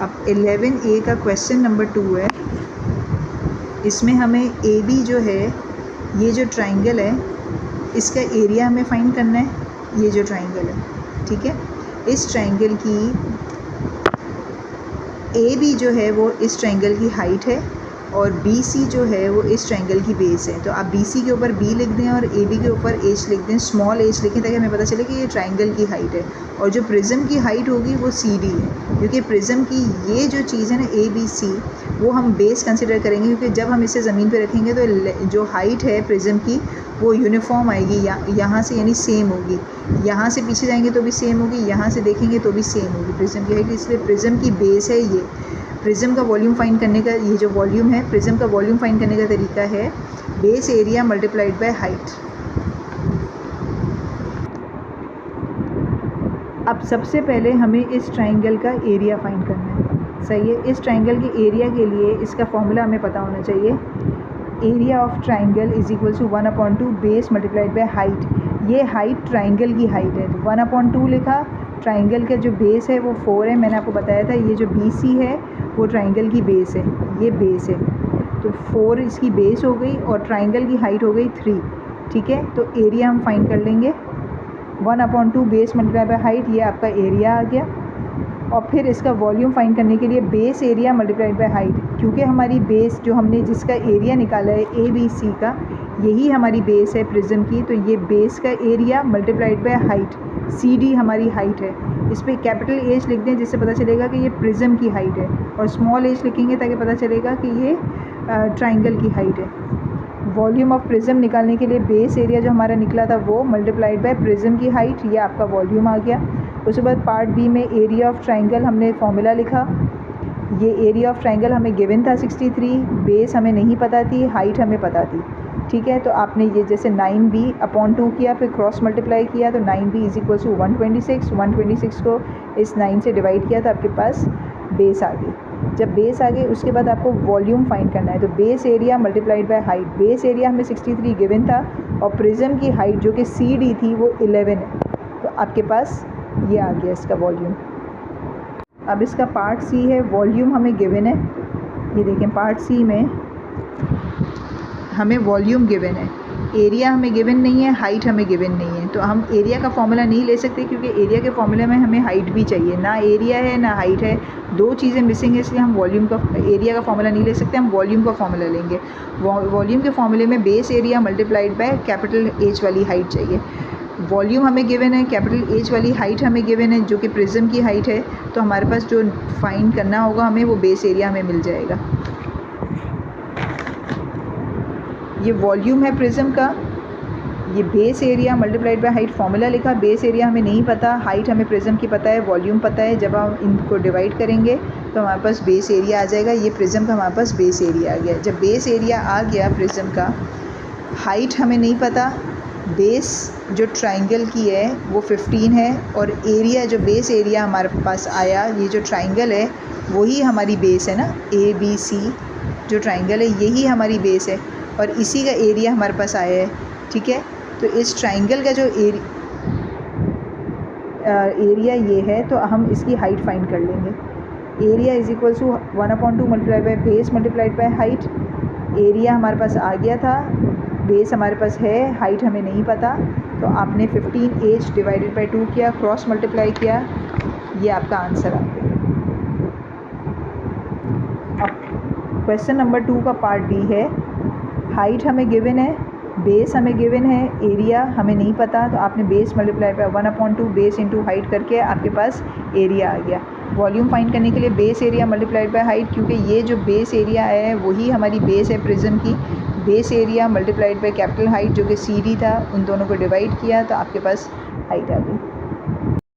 अब 11A का question number 2 है। इसमें हमें ए बी जो है, ये जो ट्राइंगल है इसका एरिया हमें फाइंड करना है। ये जो ट्राइंगल है, ठीक है, इस ट्राइंगल की ए बी जो है वो इस ट्राइंगल की हाइट है और बी सी जो है वो इस ट्राइंगल की बेस है। तो आप बी सी के ऊपर बी लिख दें और ए बी के ऊपर एच लिख दें, स्मॉल एच लिखें, ताकि हमें पता चले कि ये ट्राइंगल की हाइट है। और जो प्रिज्म की हाइट होगी वो सी डी है, क्योंकि प्रिज्म की ये जो चीज़ है ना ए बी सी, वो हम बेस कंसिडर करेंगे, क्योंकि जब हम इसे ज़मीन पे रखेंगे तो जो हाइट है प्रिज्म की वो यूनिफॉर्म आएगी, यहाँ से यानी सेम होगी, यहाँ से पीछे जाएंगे तो भी सेम होगी, यहाँ से देखेंगे तो भी सेम होगी प्रिज्म की हाइट। इसलिए प्रिज्म की बेस है ये। प्रिज्म का वॉल्यूम फाइंड करने का, ये जो वॉल्यूम है प्रिज्म का वॉल्यूम फाइंड करने का तरीका है base area multiplied by height. अब सबसे पहले हमें इस ट्राइंगल का एरिया फाइंड करना है, सही है। इस ट्राइंगल के एरिया के लिए इसका फॉर्मूला हमें पता होना चाहिए। Area of triangle is equal to 1/2 base multiplied by height. ये हाइट ट्राइंगल की हाइट है, तो 1/2 लिखा। ट्राइंगल का जो बेस है वो 4 है, मैंने आपको बताया था। ये जो बी सी है वो ट्राइंगल की बेस है, ये बेस है, तो 4 इसकी बेस हो गई और ट्राइंगल की हाइट हो गई 3, ठीक है। तो एरिया हम फाइंड कर लेंगे 1/2 बेस मल्टीप्लाई बाय हाइट, ये आपका एरिया आ गया। और फिर इसका वॉल्यूम फाइंड करने के लिए base area multiplied by height, क्योंकि हमारी बेस जो हमने जिसका एरिया निकाला है ए बी सी का, यही हमारी बेस है प्रिज्म की, तो ये बेस का area multiplied by height, C D हमारी हाइट है। इस पर कैपिटल एच लिख दें, जिससे पता चलेगा कि ये प्रिज्म की हाइट है, और स्मॉल एच लिखेंगे ताकि पता चलेगा कि ये ट्राइंगल की हाइट है। वॉल्यूम ऑफ प्रिज्म निकालने के लिए बेस एरिया जो हमारा निकला था वो मल्टीप्लाइड बाय प्रिज्म की हाइट, ये आपका वॉल्यूम आ गया। उसके बाद पार्ट बी में एरिया ऑफ ट्राइंगल हमने फॉर्मूला लिखा। ये एरिया ऑफ ट्राइंगल हमें गिवन था 63, बेस हमें नहीं पता थी, हाइट हमें पता थी, ठीक है। तो आपने ये जैसे 9b/2 किया, फिर क्रॉस मल्टीप्लाई किया, तो 9b इज इक्वल टू 126 को इस 9 से डिवाइड किया तो आपके पास बेस आ गई। जब बेस आ गई उसके बाद आपको वॉल्यूम फाइंड करना है, तो base area multiplied by height. Base area हमें 63 गिवन था और प्रिज्म की हाइट जो कि सी डी थी वो 11 है, तो आपके पास ये आ गया इसका वॉल्यूम। अब इसका पार्ट सी है, वॉल्यूम हमें गिवन है, ये देखें पार्ट सी में हमें वॉल्यूम गिवन है, एरिया हमें गिवन नहीं है, हाइट हमें गिवन नहीं है। तो हम एरिया का फॉर्मूला नहीं ले सकते, क्योंकि एरिया के फॉर्मूले में हमें हाइट भी चाहिए, ना एरिया है ना हाइट है, दो चीज़ें मिसिंग है, इसलिए हम वॉल्यूम का एरिया का फॉर्मूला नहीं ले सकते, हम वॉल्यूम का फॉर्मूला लेंगे। वॉल्यूम के फॉर्मूले में base area multiplied by capital H वाली हाइट चाहिए। वॉल्यूम हमें गिवन है, कैपिटल एच वाली हाइट हमें गिवन है जो कि प्रिज्म की हाइट है, तो हमारे पास जो फाइंड करना होगा हमें वो बेस एरिया हमें मिल जाएगा। ये वॉल्यूम है प्रिज्म का, ये base area multiplied by height formula लिखा। बेस एरिया हमें नहीं पता, हाइट हमें प्रिज्म की पता है, वॉल्यूम पता है। जब हम इनको डिवाइड करेंगे तो हमारे पास बेस एरिया आ जाएगा। ये प्रिज्म का हमारे पास बेस एरिया आ गया। जब बेस एरिया आ गया प्रिज्म का, हाइट हमें नहीं पता, बेस जो ट्राइंगल की है वो 15 है, और एरिया जो बेस एरिया हमारे पास आया, ये जो ट्राइंगल है वही हमारी बेस है ना, ए बी सी जो ट्राइंगल है यही हमारी बेस है, और इसी का एरिया हमारे पास आया है, ठीक है। तो इस ट्राइंगल का जो एरिया ये है, तो हम इसकी हाइट फाइंड कर लेंगे। Area is equal to 1/2 multiply by base multiplied by height. Area हमारे पास आ गया था, बेस हमारे पास है, हाइट हमें नहीं पता, तो आपने 15h डिवाइडेड बाय 2 किया, क्रॉस मल्टीप्लाई किया, ये आपका आंसर आ गया। अब क्वेश्चन नंबर 2 का पार्ट बी है। हाइट हमें गिवन है, बेस हमें गिवन है, एरिया हमें नहीं पता, तो आपने base multiply by 1/2 base into height करके आपके पास एरिया आ गया। वॉल्यूम फाइंड करने के लिए base area multiplied by height, क्योंकि ये जो बेस एरिया है वही हमारी बेस है प्रिज्म की। Base area multiplied by capital height जो कि सी डी था, उन दोनों को डिवाइड किया तो आपके पास हाइट आ गई।